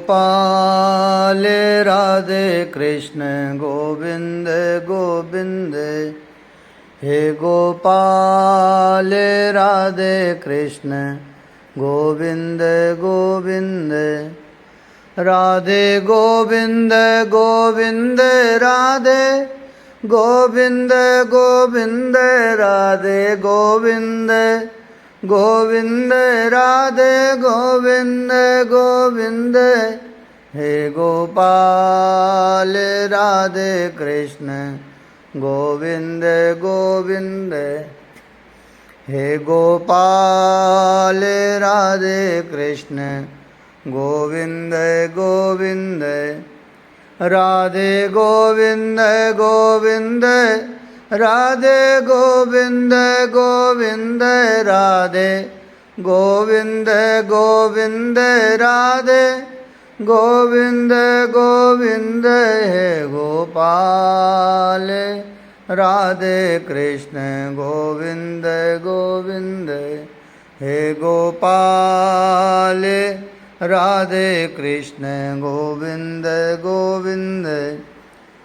गोपाल राधे कृष्ण गोविंद गोविंद। हे गोपाल राधे कृष्ण गोविंद गोविंद। राधे गोविंद गोविंद राधे गोविंद गोविंद राधे गोविंद गोविंद राधे गोविंद गोविंद। हे गोपाल राधे कृष्ण गोविंद गोविंद। हे गोपाल राधे कृष्ण गोविंद गोविंद। राधे गोविंद गोविंद राधे गोविंद गोविंद राधे गोविंद गोविंद राधे गोविंद गोविंद। हे गोपाल राधे कृष्ण गोविंद गोविंद। हे गोपाल राधे कृष्ण गोविंद गोविंद।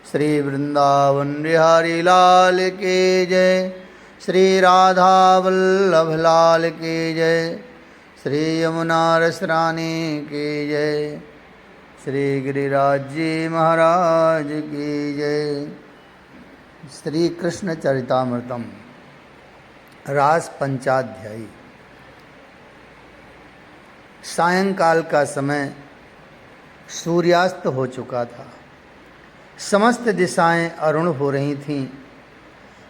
श्री वृंदावन बिहारी लाल की जय। श्री राधा वल्लभ लाल की जय। श्री यमुना रस रानी की जय। श्री गिरिराज जी महाराज की जय। श्री कृष्ण चरितामृतम रास पंचाध्यायी। सायंकाल का समय सूर्यास्त हो चुका था। समस्त दिशाएं अरुण हो रही थीं,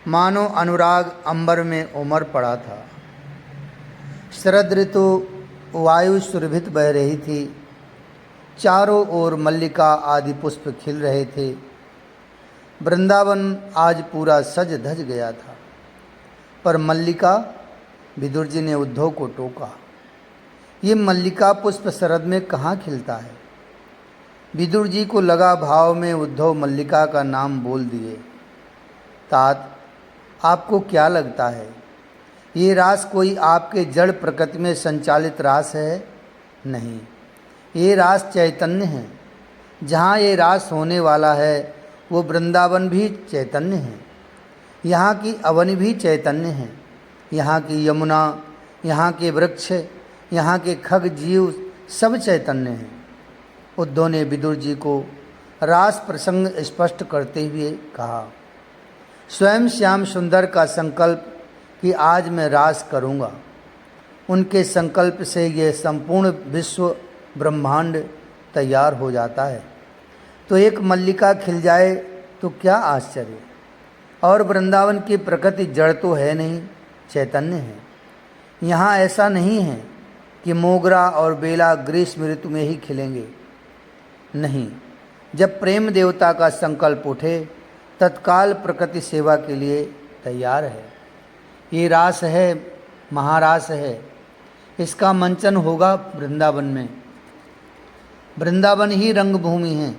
मानो अनुराग अंबर में उमड़ पड़ा था। शरद ऋतु वायु सुरभित बह रही थी। चारों ओर मल्लिका आदि पुष्प खिल रहे थे। वृंदावन आज पूरा सज धज गया था। पर मल्लिका, विदुर जी ने उद्धव को टोका, ये मल्लिका पुष्प शरद में कहाँ खिलता है। विदुर जी को लगा भाव में उद्धव मल्लिका का नाम बोल दिए। तात, आपको क्या लगता है, ये रास कोई आपके जड़ प्रकृति में संचालित रास है? नहीं, ये रास चैतन्य है। जहाँ ये रास होने वाला है वो वृंदावन भी चैतन्य है। यहाँ की अवनी भी चैतन्य है। यहाँ की यमुना, यहाँ के वृक्ष, यहाँ के खग जीव सब चैतन्य हैं। उद्धव ने विदुर जी को रास प्रसंग स्पष्ट करते हुए कहा। स्वयं श्याम सुंदर का संकल्प कि आज मैं रास करूँगा, उनके संकल्प से यह संपूर्ण विश्व ब्रह्मांड तैयार हो जाता है। तो एक मल्लिका खिल जाए तो क्या आश्चर्य। और वृंदावन की प्रकृति जड़ तो है नहीं, चैतन्य है। यहाँ ऐसा नहीं है कि मोगरा और बेला ग्रीष्म ऋतु में ही खिलेंगे। नहीं, जब प्रेम देवता का संकल्प उठे तत्काल प्रकृति सेवा के लिए तैयार है। ये रास है, महारास है। इसका मंचन होगा वृंदावन में। वृंदावन ही रंगभूमि है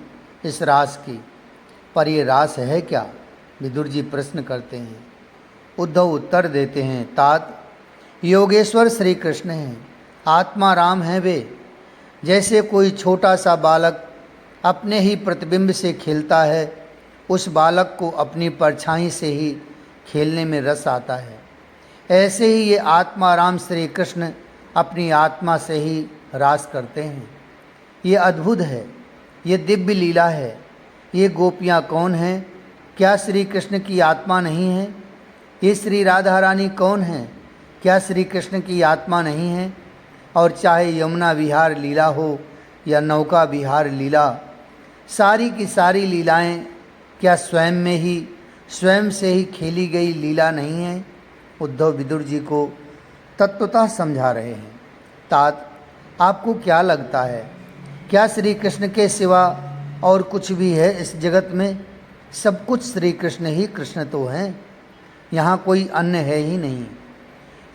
इस रास की। पर ये रास है क्या, विदुर जी प्रश्न करते हैं। उद्धव उत्तर देते हैं। तात, योगेश्वर श्री कृष्ण हैं, आत्मा राम हैं वे। जैसे कोई छोटा सा बालक अपने ही प्रतिबिंब से खेलता है, उस बालक को अपनी परछाई से ही खेलने में रस आता है, ऐसे ही ये आत्मा राम श्री कृष्ण अपनी आत्मा से ही रास करते हैं। ये अद्भुत है, ये दिव्य लीला है। ये गोपियाँ कौन हैं? क्या श्री कृष्ण की आत्मा नहीं है? ये श्री राधा रानी कौन हैं? क्या श्री कृष्ण की आत्मा नहीं है? और चाहे यमुना विहार लीला हो या नौका विहार लीला, सारी की सारी लीलाएं क्या स्वयं में ही, स्वयं से ही खेली गई लीला नहीं है? उद्धव विदुर जी को तत्वतः समझा रहे हैं। तात, आपको क्या लगता है, क्या श्री कृष्ण के सिवा और कुछ भी है इस जगत में? सब कुछ श्री कृष्ण ही कृष्ण तो हैं, यहाँ कोई अन्य है ही नहीं।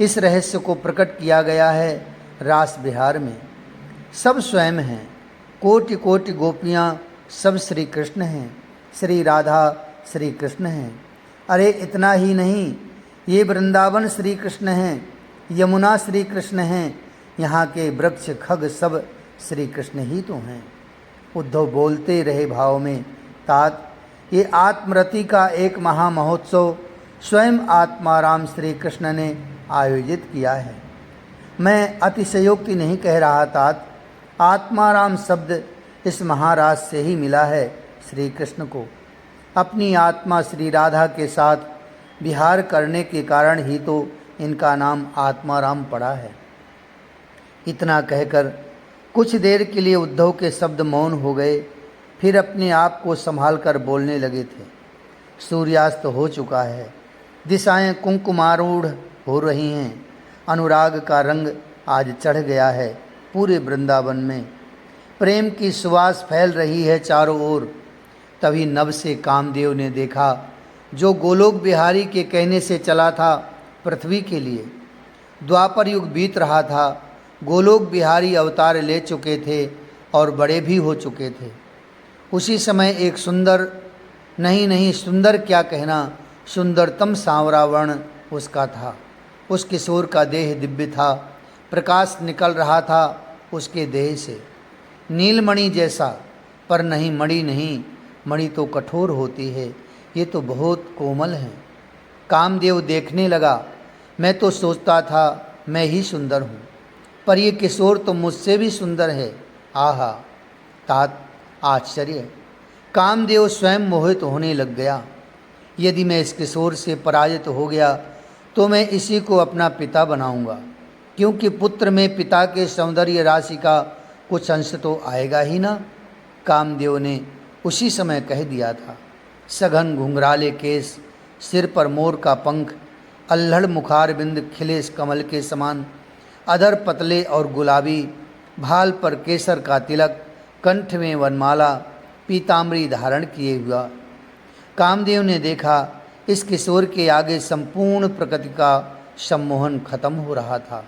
इस रहस्य को प्रकट किया गया है रास विहार में। सब स्वयं हैं, कोटि कोटि गोपियाँ सब श्री कृष्ण हैं, श्री राधा श्री कृष्ण हैं। अरे इतना ही नहीं, ये वृंदावन श्री कृष्ण हैं, यमुना श्री कृष्ण हैं, यहाँ के वृक्ष खग सब श्री कृष्ण ही तो हैं। उद्धव बोलते रहे भाव में, तात ये आत्मरति का एक महामहोत्सव स्वयं आत्माराम श्री कृष्ण ने आयोजित किया है। मैं अतिशयोक्ति नहीं कह रहा तात, आत्माराम शब्द इस महाराज से ही मिला है। श्री कृष्ण को अपनी आत्मा श्री राधा के साथ विहार करने के कारण ही तो इनका नाम आत्माराम पड़ा है। इतना कहकर कुछ देर के लिए उद्धव के शब्द मौन हो गए, फिर अपने आप को संभाल कर बोलने लगे थे। सूर्यास्त हो चुका है, दिशाएं कुंकुमारूढ़ हो रही हैं, अनुराग का रंग आज चढ़ गया है पूरे वृंदावन में, प्रेम की सुवास फैल रही है चारों ओर। तभी नभ से कामदेव ने देखा, जो गोलोक बिहारी के कहने से चला था पृथ्वी के लिए। द्वापर युग बीत रहा था, गोलोक बिहारी अवतार ले चुके थे और बड़े भी हो चुके थे। उसी समय एक सुंदर, नहीं सुंदर क्या कहना, सुंदरतम सांवरा वर्ण उसका था। उस किशोर का देह दिव्य था, प्रकाश निकल रहा था उसके देह से, नीलमणि जैसा। पर नहीं, मणि नहीं, मणि तो कठोर होती है, ये तो बहुत कोमल है। कामदेव देखने लगा, मैं तो सोचता था मैं ही सुंदर हूँ, पर ये किशोर तो मुझसे भी सुंदर है। आहा, तात आश्चर्य! कामदेव स्वयं मोहित होने लग गया। यदि मैं इस किशोर से पराजित हो गया तो मैं इसी को अपना पिता बनाऊंगा, क्योंकि पुत्र में पिता के सौंदर्य राशि का कुछ अंश तो आएगा ही ना। कामदेव ने उसी समय कह दिया था। सघन घुंघराले केस, सिर पर मोर का पंख, अल्हड़ मुखार बिंद खिले इस कमल के समान, अधर पतले और गुलाबी, भाल पर केसर का तिलक, कंठ में वनमाला, पीताम्बरी धारण किए हुआ। कामदेव ने देखा, इस किशोर के आगे संपूर्ण प्रकृति का सम्मोहन खत्म हो रहा था।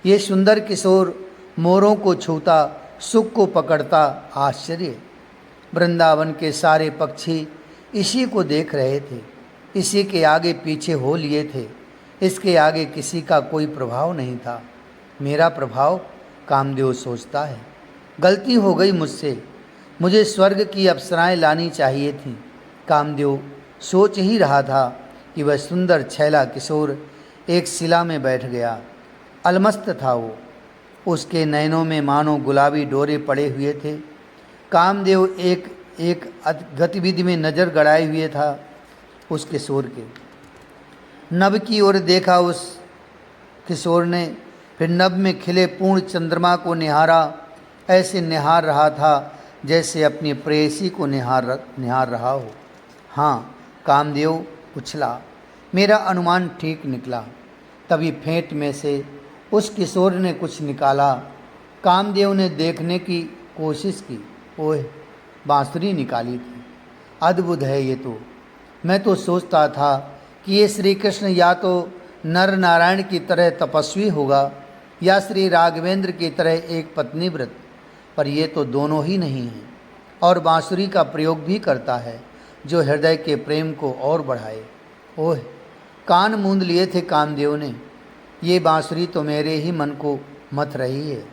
ये सुंदर किशोर मोरों को छूता, सुख को पकड़ता। आश्चर्य! वृंदावन के सारे पक्षी इसी को देख रहे थे, इसी के आगे पीछे हो लिए थे। इसके आगे किसी का कोई प्रभाव नहीं था। मेरा प्रभाव, कामदेव सोचता है, गलती हो गई मुझसे, मुझे स्वर्ग की अप्सराएं लानी चाहिए थीं। कामदेव सोच ही रहा था कि वह सुंदर छैला किशोर एक शिला में बैठ गया। अलमस्त था वो, उसके नयनों में मानो गुलाबी डोरे पड़े हुए थे। कामदेव एक गतिविधि में नज़र गड़ाए हुए था उस किशोर के। नभ की ओर देखा उस किशोर ने, फिर नभ में खिले पूर्ण चंद्रमा को निहारा। ऐसे निहार रहा था जैसे अपनी प्रेयसी को निहार रहा हो। हाँ, कामदेव उछला, मेरा अनुमान ठीक निकला। तभी फेंट में से उस किशोर ने कुछ निकाला। कामदेव ने देखने की कोशिश की, ओह, बांसुरी निकाली थी। अद्भुत है ये तो। मैं तो सोचता था कि ये श्री कृष्ण या तो नर नारायण की तरह तपस्वी होगा या श्री राघवेंद्र की तरह एक पत्नी व्रत, पर ये तो दोनों ही नहीं है, और बांसुरी का प्रयोग भी करता है जो हृदय के प्रेम को और बढ़ाए। ओह, कान मूंद लिए थे कामदेव ने। ये बांसुरी तो मेरे ही मन को मथ रही है।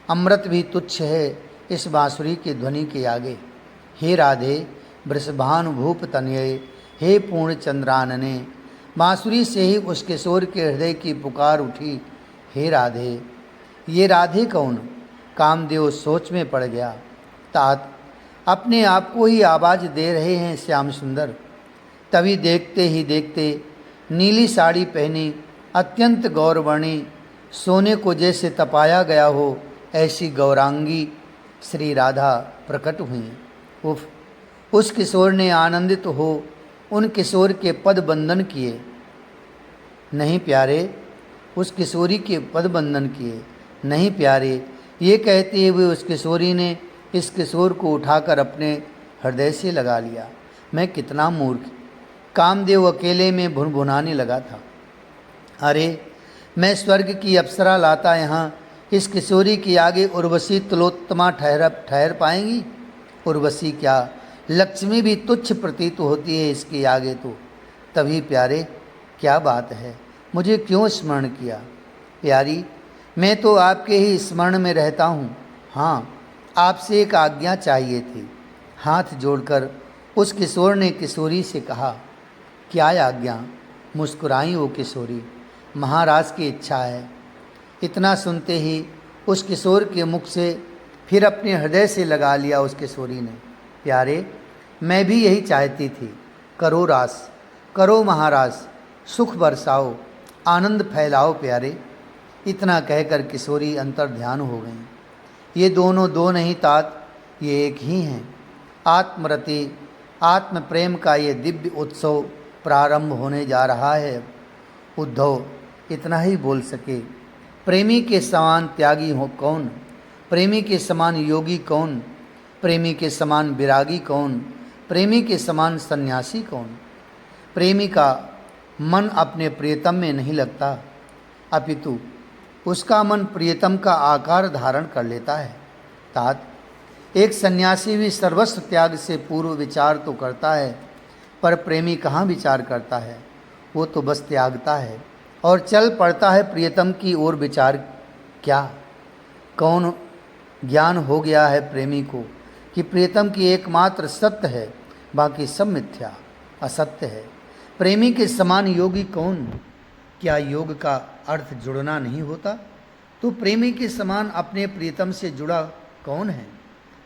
अमृत भी तुच्छ है इस बांसुरी की ध्वनि के आगे। हे राधे वृषभानुभूप तनये, हे पूर्ण चंद्रानने। बांसुरी से ही उस किशोर के हृदय की पुकार उठी, हे राधे। ये राधे कौन? कामदेव सोच में पड़ गया। तात अपने आप को ही आवाज़ दे रहे हैं श्याम सुंदर। तभी देखते ही देखते नीली साड़ी पहनी, अत्यंत गौरवर्णी, सोने को जैसे तपाया गया हो ऐसी गौरांगी श्री राधा प्रकट हुई। उफ! उस किशोर ने आनंदित हो उन किशोर के पद बंदन किए। नहीं प्यारे, उस किशोरी के पद बंदन किए। नहीं प्यारे, ये कहते हुए उस किशोरी ने इस किशोर को उठाकर अपने हृदय से लगा लिया। मैं कितना मूर्ख! कामदेव अकेले में भुनभुनाने लगा था। अरे, मैं स्वर्ग की अप्सरा लाता यहाँ इस किशोरी के आगे उर्वशी तिलोत्तमा ठहर पाएंगी? उर्वशी क्या, लक्ष्मी भी तुच्छ प्रतीत होती है इसके आगे तो। तभी प्यारे, क्या बात है, मुझे क्यों स्मरण किया? प्यारी, मैं तो आपके ही स्मरण में रहता हूँ। हाँ, आपसे एक आज्ञा चाहिए थी। हाथ जोड़कर उस किशोर ने किशोरी से कहा, क्या आज्ञा? मुस्कुराई वो किशोरी, महाराज की इच्छा है। इतना सुनते ही उस किशोर के मुख से फिर अपने हृदय से लगा लिया उस किशोरी ने, प्यारे मैं भी यही चाहती थी। करो रास, करो महाराज, सुख बरसाओ, आनंद फैलाओ प्यारे। इतना कहकर किशोरी अंतर ध्यान हो गई। ये दोनों दो नहीं तात, ये एक ही हैं। आत्मरति आत्म प्रेम का ये दिव्य उत्सव प्रारंभ होने जा रहा है। उद्धव इतना ही बोल सके। प्रेमी के समान त्यागी हो कौन? प्रेमी के समान योगी कौन? प्रेमी के समान विरागी कौन? प्रेमी के समान सन्यासी कौन? प्रेमी का मन अपने प्रियतम में नहीं लगता, अपितु उसका मन प्रियतम का आकार धारण कर लेता है। तात, एक सन्यासी भी सर्वस्व त्याग से पूर्व विचार तो करता है, पर प्रेमी कहाँ विचार करता है? वो तो बस त्यागता है और चल पड़ता है प्रियतम की ओर। विचार क्या? कौन ज्ञान हो गया है प्रेमी को कि प्रियतम की एकमात्र सत्य है, बाकी सब मिथ्या असत्य है। प्रेमी के समान योगी कौन? क्या योग का अर्थ जुड़ना नहीं होता? तो प्रेमी के समान अपने प्रियतम से जुड़ा कौन है?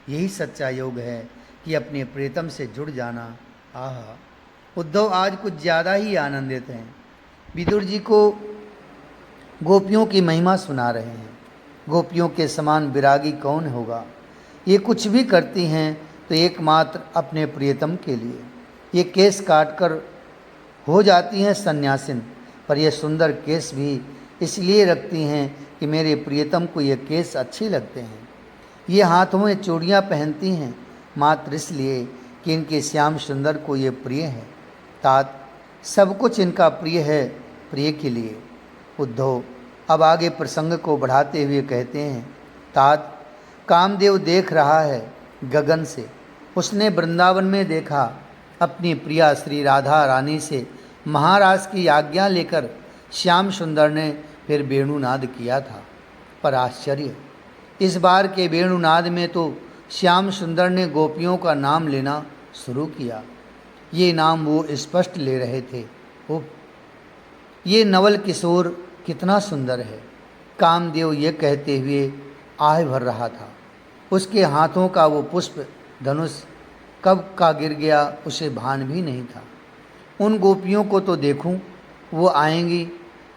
यही सच्चा योग है कि अपने प्रियतम से जुड़ जाना। आहा, उद्धव आज कुछ ज़्यादा ही आनंदित हैं। विदुर जी को गोपियों की महिमा सुना रहे हैं। गोपियों के समान विरागी कौन होगा? ये कुछ भी करती हैं तो एकमात्र अपने प्रियतम के लिए। ये केस काटकर हो जाती हैं सन्यासिन, पर यह सुंदर केस भी इसलिए रखती हैं कि मेरे प्रियतम को ये केस अच्छे लगते हैं। ये हाथों में चूड़ियाँ पहनती हैं मात्र इसलिए कि इनके श्याम सुंदर को ये प्रिय है। तात, सब कुछ इनका प्रिय है, प्रिय के लिए। उद्धव अब आगे प्रसंग को बढ़ाते हुए कहते हैं, तात, कामदेव देख रहा है गगन से। उसने वृंदावन में देखा अपनी प्रिया श्री राधा रानी से महाराज की आज्ञा लेकर श्याम सुंदर ने फिर वेणुनाद किया था। पर आश्चर्य, इस बार के वेणुनाद में तो श्याम सुंदर ने गोपियों का नाम लेना शुरू किया। ये नाम वो स्पष्ट ले रहे थे। ओह, ये नवल किशोर कितना सुंदर है। कामदेव ये कहते हुए आह भर रहा था। उसके हाथों का वो पुष्प धनुष कब का गिर गया उसे भान भी नहीं था। उन गोपियों को तो देखूं, वो आएंगी।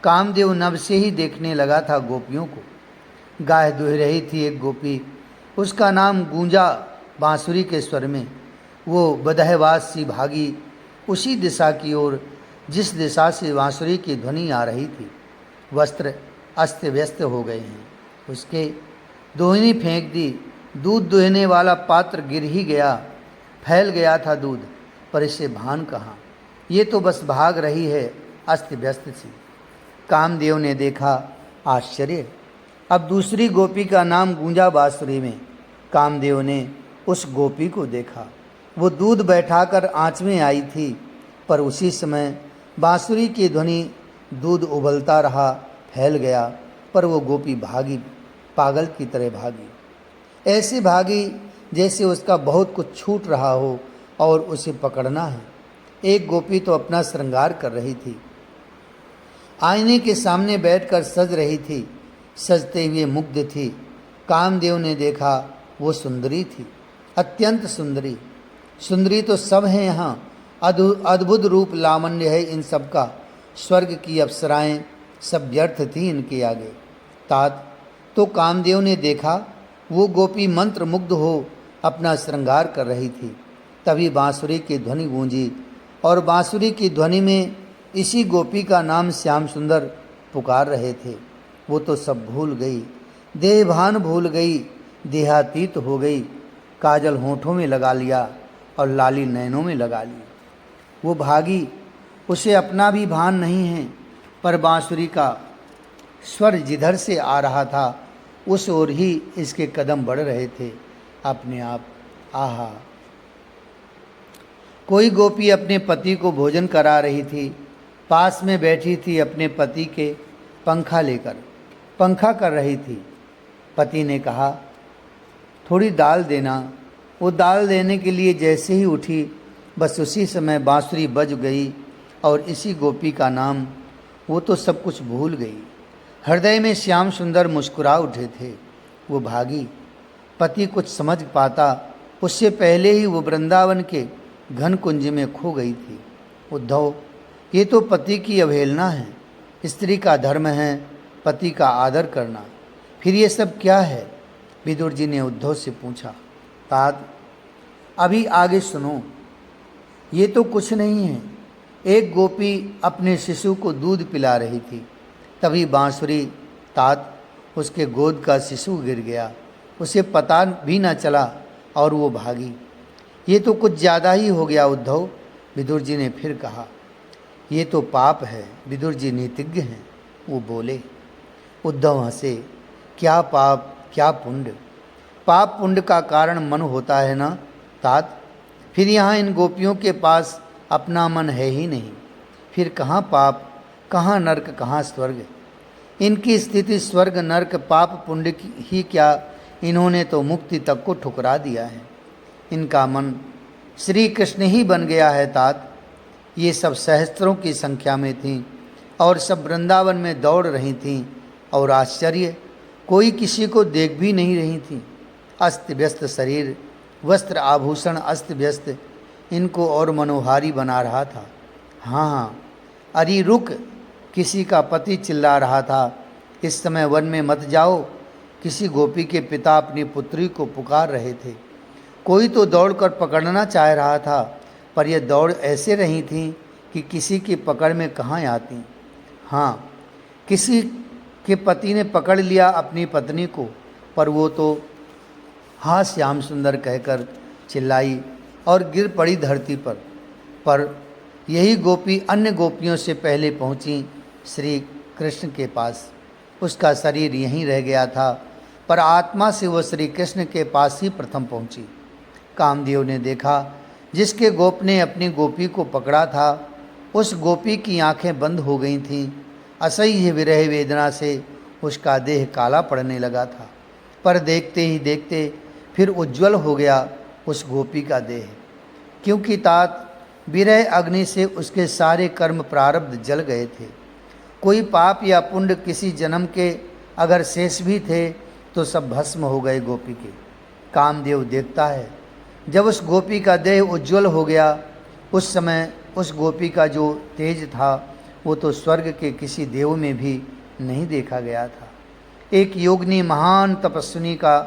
कामदेव नभ से ही देखने लगा था गोपियों को। गाय दुह रही थी एक गोपी, उसका नाम गूंजा बांसुरी के स्वर में। वो बदहवास सी भागी उसी दिशा की ओर जिस दिशा से बांसुरी की ध्वनि आ रही थी। वस्त्र अस्त व्यस्त हो गए हैं। उसके दोहनी फेंक दी। दूध दुहने वाला पात्र गिर ही गया। फैल गया था दूध, पर इसे भान कहाँ। ये तो बस भाग रही है अस्त व्यस्त सी। कामदेव ने देखा आश्चर्य। अब दूसरी गोपी का नाम गूंजा बांसुरी में। कामदेव ने उस गोपी को देखा। वो दूध बैठाकर आँच में आई थी, पर उसी समय बांसुरी की ध्वनि, दूध उबलता रहा, फैल गया, पर वो गोपी भागी, पागल की तरह भागी। ऐसे भागी जैसे उसका बहुत कुछ छूट रहा हो और उसे पकड़ना है। एक गोपी तो अपना श्रृंगार कर रही थी। आईने के सामने बैठकर सज रही थी, सजते हुए मुग्ध थी। कामदेव ने देखा वो सुंदरी थी, अत्यंत सुंदरी। सुंदरी तो सब हैं यहाँ, अद्भुत रूप लावण्य है इन सब का। स्वर्ग की अप्सराएं सब व्यर्थ थी इनके आगे। तात, तो कामदेव ने देखा वो गोपी मंत्र मुग्ध हो अपना श्रृंगार कर रही थी। तभी बांसुरी की ध्वनि गूंजी और बांसुरी की ध्वनि में इसी गोपी का नाम श्याम सुंदर पुकार रहे थे। वो तो सब भूल गई, देहभान भूल गई, देहातीत हो गई। काजल होठों में लगा लिया और लाली नैनों में लगा ली। वो भागी, उसे अपना भी भान नहीं है, पर बांसुरी का स्वर जिधर से आ रहा था उस ओर ही इसके कदम बढ़ रहे थे अपने आप। आहा, कोई गोपी अपने पति को भोजन करा रही थी। पास में बैठी थी अपने पति के पंखा लेकर, पंखा कर रही थी। पति ने कहा, थोड़ी दाल देना। वो दाल देने के लिए जैसे ही उठी, बस उसी समय बांसुरी बज गई और इसी गोपी का नाम वो तो सब कुछ भूल गई। हृदय में श्याम सुंदर मुस्कुरा उठे थे। वो भागी। पति कुछ समझ पाता उससे पहले ही वो वृंदावन के घन कुंज में खो गई थी। उद्धव, ये तो पति की अवहेलना है। स्त्री का धर्म है पति का आदर करना, फिर ये सब क्या है? विदुर जी ने उद्धव से पूछा। तात, अभी आगे सुनो, ये तो कुछ नहीं है। एक गोपी अपने शिशु को दूध पिला रही थी, तभी बांसुरी, तात, उसके गोद का शिशु गिर गया। उसे पता भी न चला और वो भागी। ये तो कुछ ज़्यादा ही हो गया उद्धव, विदुर जी ने फिर कहा। ये तो पाप है, विदुर जी नीतिज्ञ हैं, वो बोले। उद्धव हंसे। क्या पाप क्या पुण्य? पाप पुण्य का कारण मन होता है ना तात। फिर यहाँ इन गोपियों के पास अपना मन है ही नहीं, फिर कहाँ पाप, कहाँ नरक, कहाँ स्वर्ग? इनकी स्थिति स्वर्ग नरक पाप पुण्य की ही क्या, इन्होंने तो मुक्ति तक को ठुकरा दिया है। इनका मन श्री कृष्ण ही बन गया है तात। ये सब सहस्त्रों की संख्या में थीं और सब वृंदावन में दौड़ रही थीं, और आश्चर्य, कोई किसी को देख भी नहीं रही थी। अस्त व्यस्त शरीर, वस्त्र आभूषण अस्त व्यस्त, इनको और मनोहारी बना रहा था। हाँ हाँ, अरे रुक, किसी का पति चिल्ला रहा था, इस समय वन में मत जाओ। किसी गोपी के पिता अपनी पुत्री को पुकार रहे थे। कोई तो दौड़कर पकड़ना चाह रहा था, पर यह दौड़ ऐसे रही थी कि किसी की पकड़ में कहाँ आती। हाँ, किसी के पति ने पकड़ लिया अपनी पत्नी को, पर वो तो हाँ श्याम सुंदर कहकर चिल्लाई और गिर पड़ी धरती पर यही गोपी अन्य गोपियों से पहले पहुंची श्री कृष्ण के पास। उसका शरीर यहीं रह गया था, पर आत्मा से वो श्री कृष्ण के पास ही प्रथम पहुंची। कामदेव ने देखा, जिसके गोप ने अपनी गोपी को पकड़ा था, उस गोपी की आंखें बंद हो गई थीं। असह्य विरह वेदना से उसका देह काला पड़ने लगा था, पर देखते ही देखते फिर उज्ज्वल हो गया उस गोपी का देह, क्योंकि तात विरह अग्नि से उसके सारे कर्म प्रारब्ध जल गए थे। कोई पाप या पुण्य किसी जन्म के अगर शेष भी थे तो सब भस्म हो गए गोपी के। कामदेव देखता है, जब उस गोपी का देह उज्ज्वल हो गया, उस समय उस गोपी का जो तेज था वो तो स्वर्ग के किसी देव में भी नहीं देखा गया था। एक योगिनी महान तपस्विनी का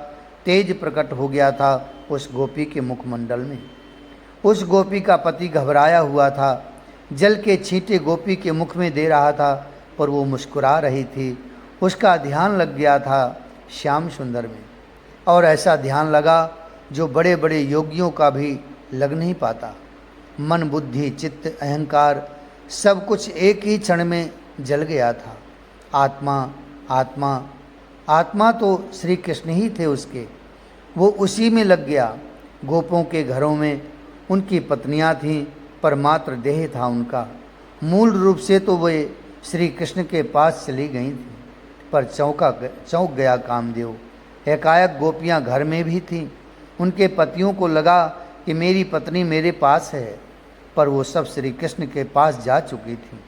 तेज प्रकट हो गया था उस गोपी के मुखमंडल में। उस गोपी का पति घबराया हुआ था, जल के छींटे गोपी के मुख में दे रहा था, पर वो मुस्कुरा रही थी। उसका ध्यान लग गया था श्याम सुंदर में, और ऐसा ध्यान लगा जो बड़े बड़े योगियों का भी लग नहीं पाता। मन, बुद्धि, चित्त, अहंकार सब कुछ एक ही क्षण में जल गया था। आत्मा आत्मा आत्मा तो श्री कृष्ण ही थे उसके, वो उसी में लग गया। गोपों के घरों में उनकी पत्नियां थीं, पर मात्र देह था उनका। मूल रूप से तो वे श्री कृष्ण के पास चली गई थीं, पर चौंक गया कामदेव। एकाएक गोपियां घर में भी थीं। उनके पतियों को लगा कि मेरी पत्नी मेरे पास है, पर वो सब श्री कृष्ण के पास जा चुकी थी।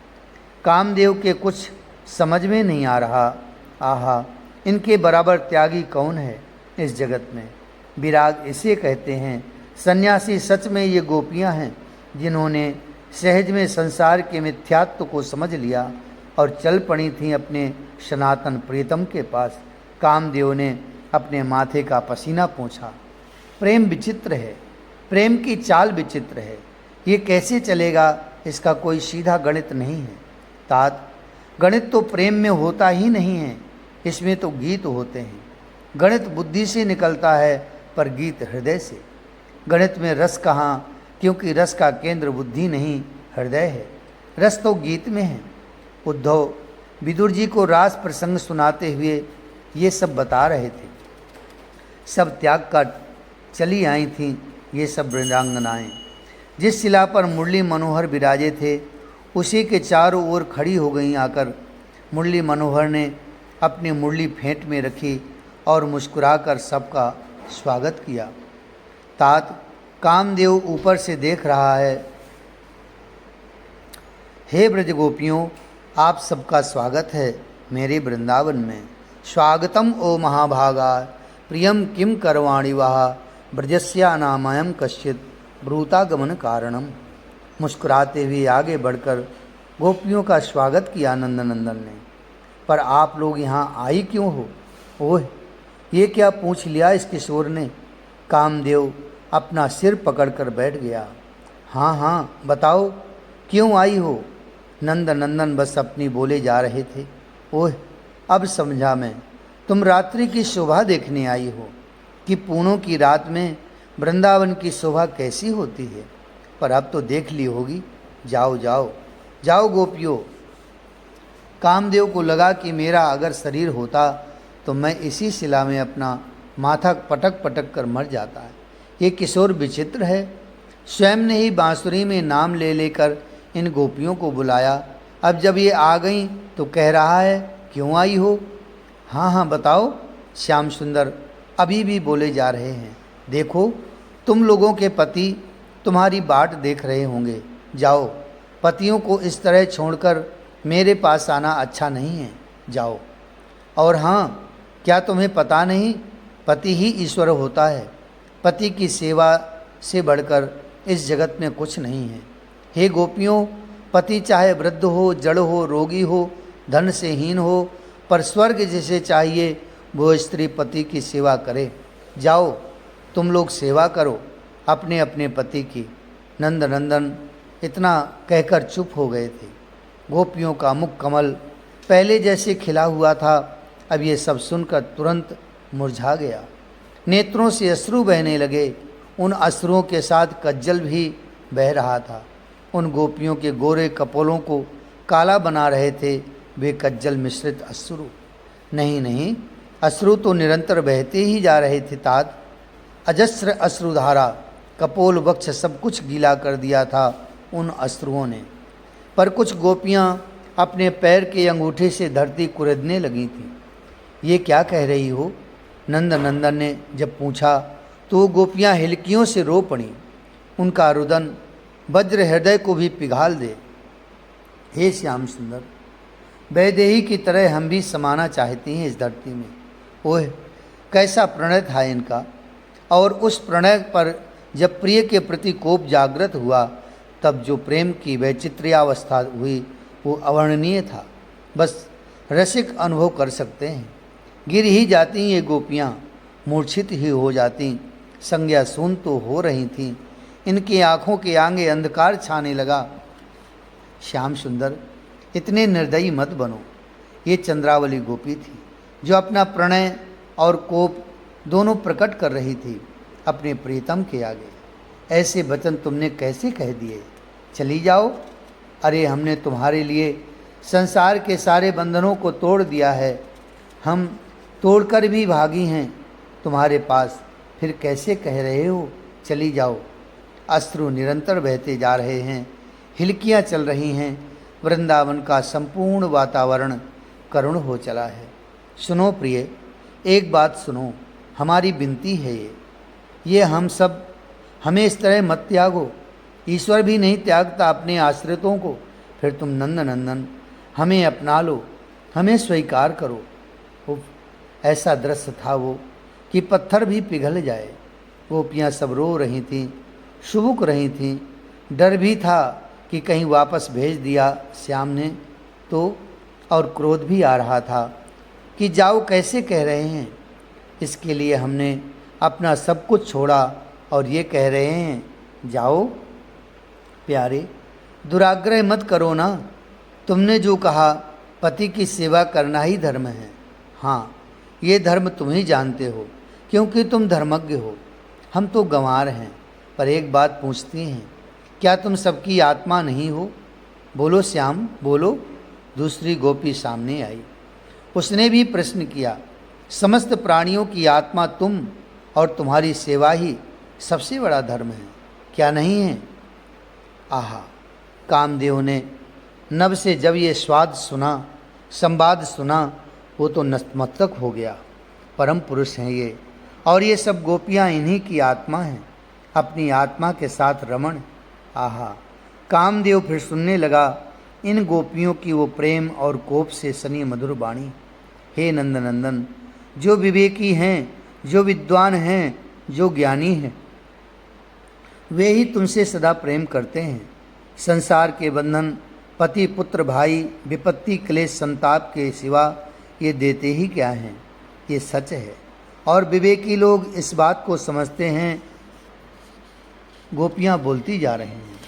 कामदेव के कुछ समझ में नहीं आ रहा। आहा, इनके बराबर त्यागी कौन है इस जगत में? विराग इसे कहते हैं। सन्यासी सच में ये गोपियां हैं, जिन्होंने सहज में संसार के मिथ्यात्व को समझ लिया और चल पड़ी थीं अपने सनातन प्रीतम के पास। कामदेव ने अपने माथे का पसीना पोंछा। प्रेम विचित्र है, प्रेम की चाल विचित्र है। ये कैसे चलेगा, इसका कोई सीधा गणित नहीं है। तात, गणित तो प्रेम में होता ही नहीं है, इसमें तो गीत होते हैं। गणित बुद्धि से निकलता है, पर गीत हृदय से। गणित में रस कहाँ, क्योंकि रस का केंद्र बुद्धि नहीं हृदय है। रस तो गीत में है। उद्धव विदुर जी को रास प्रसंग सुनाते हुए ये सब बता रहे थे। सब त्याग कर चली आई थीं ये सब वृंदांगनाएँ। जिस शिला पर मुरली मनोहर विराजे थे, उसी के चारों ओर खड़ी हो गईं आकर। मुरली मनोहर ने अपनी मुरली फेंट में रखी और मुस्कुराकर सबका स्वागत किया। तात कामदेव ऊपर से देख रहा है। हे ब्रज गोपियों, आप सबका स्वागत है मेरे वृंदावन में। स्वागतम ओ महाभागा, प्रियम किम करवाणि वहा, ब्रजस्या नामयम कश्चित ब्रूतागमन कारणम। मुस्कुराते हुए आगे बढ़कर गोपियों का स्वागत किया नंदनंदन ने। पर आप लोग यहाँ आई क्यों हो? ओह, ये क्या पूछ लिया इस किशोर ने। कामदेव अपना सिर पकड़कर बैठ गया। हाँ हाँ बताओ, क्यों आई हो? नंदनंदन बस अपनी बोले जा रहे थे। ओह, अब समझा मैं, तुम रात्रि की शोभा देखने आई हो कि पूनों की रात में वृंदावन की शोभा कैसी होती है। पर अब तो देख ली होगी। जाओ जाओ जाओ गोपियों। कामदेव को लगा कि मेरा अगर शरीर होता तो मैं इसी शिला में अपना माथा पटक पटक कर मर जाता है। ये किशोर विचित्र है। स्वयं ने ही बांसुरी में नाम ले लेकर इन गोपियों को बुलाया। अब जब ये आ गई तो कह रहा है क्यों आई हो? हाँ हाँ बताओ। श्याम सुंदर अभी भी बोले जा रहे हैं। देखो, तुम लोगों के पति तुम्हारी बाट देख रहे होंगे। जाओ, पतियों को इस तरह छोड़कर मेरे पास आना अच्छा नहीं है। जाओ। और हाँ, क्या तुम्हें पता नहीं, पति ही ईश्वर होता है। पति की सेवा से बढ़कर इस जगत में कुछ नहीं है। हे गोपियों, पति चाहे वृद्ध हो, जड़ हो, रोगी हो, धन से हीन हो, पर स्वर्ग जिसे चाहिए वो स्त्री पति की सेवा करे। जाओ, तुम लोग सेवा करो अपने अपने पति की। नंदनंदन इतना कहकर चुप हो गए थे। गोपियों का मुख कमल पहले जैसे खिला हुआ था, अब ये सब सुनकर तुरंत मुरझा गया। नेत्रों से अश्रु बहने लगे। उन अश्रुओं के साथ कज्जल भी बह रहा था। उन गोपियों के गोरे कपोलों को काला बना रहे थे वे कज्जल मिश्रित अश्रु। नहीं नहीं, अश्रु तो निरंतर बहते ही जा रहे थे तात। अजस्र अश्रुधारा, कपोल वक्ष सब कुछ गीला कर दिया था उन अश्रुओं ने। पर कुछ गोपियां अपने पैर के अंगूठे से धरती कुरेदने लगी थीं। ये क्या कह रही हो? नंदनंदन ने जब पूछा तो गोपियां हिलकियों से रो पड़ी। उनका रुदन वज्र हृदय को भी पिघाल दे। हे श्याम सुंदर, वैदेही की तरह हम भी समाना चाहती हैं इस धरती में। ओह, कैसा प्रणय था इनका। और उस प्रणय पर जब प्रिय के प्रति कोप जागृत हुआ तब जो प्रेम की वैचित्र्यावस्था हुई वो अवर्णनीय था। बस रसिक अनुभव कर सकते हैं। गिर ही जाती ये गोपियाँ, मूर्छित ही हो जाती। संज्ञा शून्य तो हो रही थीं। इनकी आँखों के आगे अंधकार छाने लगा। श्याम सुंदर, इतने निर्दयी मत बनो। ये चंद्रावली गोपी थी जो अपना प्रणय और कोप दोनों प्रकट कर रही थी अपने प्रीतम के आगे। ऐसे वचन तुमने कैसे कह दिए? चली जाओ। अरे, हमने तुम्हारे लिए संसार के सारे बंधनों को तोड़ दिया है। हम तोड़कर भी भागी हैं तुम्हारे पास, फिर कैसे कह रहे हो चली जाओ? अश्रु निरंतर बहते जा रहे हैं, हिलकियाँ चल रही हैं। वृंदावन का संपूर्ण वातावरण करुण हो चला है। सुनो प्रिय, एक बात सुनो, हमारी विनती है ये हमें इस तरह मत त्यागो। ईश्वर भी नहीं त्यागता अपने आश्रितों को। फिर तुम नंदनंदन हमें अपना लो, हमें स्वीकार करो। उफ, ऐसा दृश्य था वो कि पत्थर भी पिघल जाए। गोपियाँ सब रो रही थीं, शुभुक रही थीं। डर भी था कि कहीं वापस भेज दिया श्याम ने तो, और क्रोध भी आ रहा था कि जाओ कैसे कह रहे हैं। इसके लिए हमने अपना सब कुछ छोड़ा और ये कह रहे हैं जाओ। प्यारे, दुराग्रह मत करो ना। तुमने जो कहा पति की सेवा करना ही धर्म है। हाँ, ये धर्म तुम ही जानते हो क्योंकि तुम धर्मज्ञ हो। हम तो गंवार हैं। पर एक बात पूछती हैं, क्या तुम सबकी आत्मा नहीं हो? बोलो श्याम, बोलो। दूसरी गोपी सामने आई। उसने भी प्रश्न किया। समस्त प्राणियों की आत्मा तुम और तुम्हारी सेवा ही सबसे बड़ा धर्म है, क्या नहीं है? आहा, कामदेव ने नभ से जब ये संवाद सुना वो तो नतमस्तक हो गया। परम पुरुष हैं ये और ये सब गोपियाँ इन्हीं की आत्मा हैं, अपनी आत्मा के साथ रमण। आहा, कामदेव फिर सुनने लगा इन गोपियों की वो प्रेम और कोप से सनी मधुर वाणी। हे नंदनंदन, जो विवेकी हैं, जो विद्वान हैं, जो ज्ञानी हैं, वे ही तुमसे सदा प्रेम करते हैं। संसार के बंधन, पति पुत्र भाई, विपत्ति क्लेश संताप के सिवा ये देते ही क्या हैं? ये सच है और विवेकी लोग इस बात को समझते हैं। गोपियाँ बोलती जा रही हैं,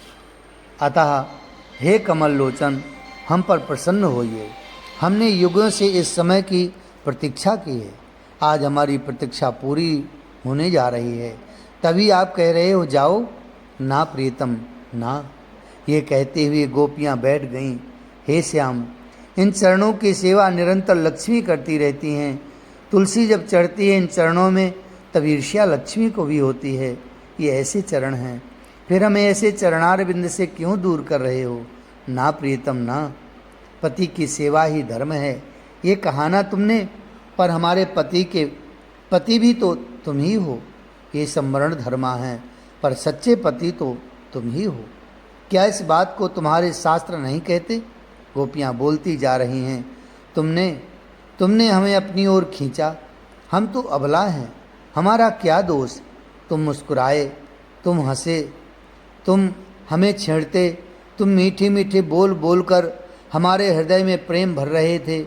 अतः हे कमल लोचन, हम पर प्रसन्न होइए। हमने युगों से इस समय की प्रतीक्षा की है, आज हमारी प्रतीक्षा पूरी होने जा रही है, तभी आप कह रहे हो जाओ। ना प्रीतम ना, ये कहते हुए गोपियाँ बैठ गईं। हे श्याम, इन चरणों की सेवा निरंतर लक्ष्मी करती रहती हैं। तुलसी जब चढ़ती है इन चरणों में, तब ईर्ष्या लक्ष्मी को भी होती है। ये ऐसे चरण हैं, फिर हमें ऐसे चरणार बिंद से क्यों दूर कर रहे हो? ना प्रीतम ना, पति की सेवा ही धर्म है, ये कहा ना तुमने, पर हमारे पति भी तो तुम ही हो। ये संवरण धर्मा हैं, पर सच्चे पति तो तुम ही हो। क्या इस बात को तुम्हारे शास्त्र नहीं कहते? गोपियाँ बोलती जा रही हैं, तुमने हमें अपनी ओर खींचा, हम तो अबला हैं, हमारा क्या दोष? तुम मुस्कुराए, तुम हंसे, तुम हमें छेड़ते, तुम मीठे मीठे बोल बोलकर हमारे हृदय में प्रेम भर रहे थे।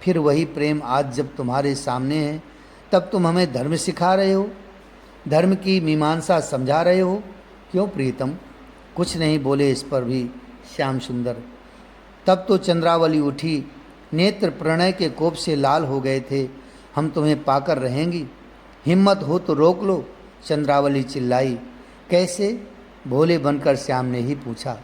फिर वही प्रेम आज जब तुम्हारे सामने है, तब तुम हमें धर्म सिखा रहे हो, धर्म की मीमांसा समझा रहे हो। क्यों प्रीतम? कुछ नहीं बोले इस पर भी श्याम सुंदर। तब तो चंद्रावली उठी, नेत्र प्रणय के कोप से लाल हो गए थे। हम तुम्हें पाकर रहेंगी, हिम्मत हो तो रोक लो, चंद्रावली चिल्लाई। कैसे? भोले बनकर श्याम ने ही पूछा।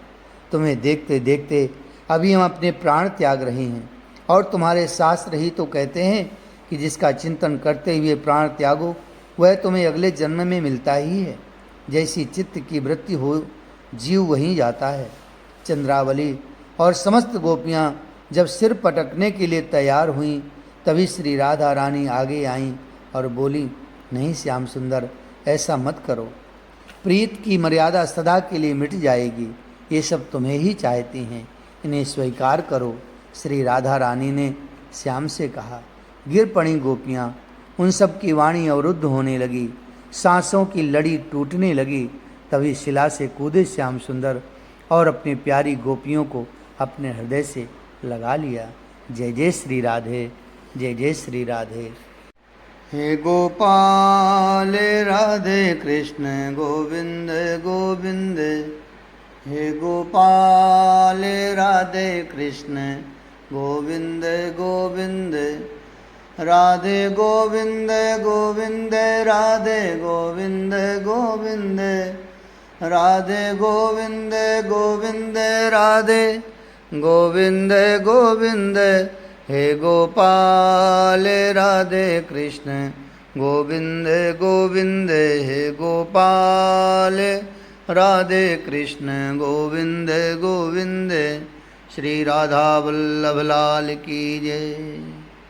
तुम्हें देखते देखते अभी हम अपने प्राण त्याग रहे हैं, और तुम्हारे शास्त्र ही तो कहते हैं कि जिसका चिंतन करते हुए प्राण त्यागो, वह तुम्हें अगले जन्म में मिलता ही है। जैसी चित्त की वृत्ति हो, जीव वहीं जाता है। चंद्रावली और समस्त गोपियाँ जब सिर पटकने के लिए तैयार हुईं, तभी श्री राधा रानी आगे आईं और बोली, नहीं श्याम सुंदर, ऐसा मत करो, प्रीत की मर्यादा सदा के लिए मिट जाएगी। ये सब तुम्हें ही चाहती हैं, इन्हें स्वीकार करो। श्री राधा रानी ने श्याम से कहा। गिर पड़ी गोपियाँ, उन सब की वाणी अवरुद्ध होने लगी, सांसों की लड़ी टूटने लगी। तभी शिला से कूदे श्याम सुंदर और अपनी प्यारी गोपियों को अपने हृदय से लगा लिया। जय जय श्री राधे, जय जय श्री राधे। हे गोपाल राधे कृष्ण गोविंद गोविंद, हे गोपाल राधे कृष्ण गोविंद गोविंद, राधे गोविंद गोविंद, राधे गोविंद गोविंद, राधे गोविंद गोविंद, राधे गोविंद गोविंद। हे गोपाल राधे कृष्ण गोविंद गोविंद, हे गोपाल राधे कृष्ण गोविंद गोविंद। श्री राधा वल्लभ लाल की जय।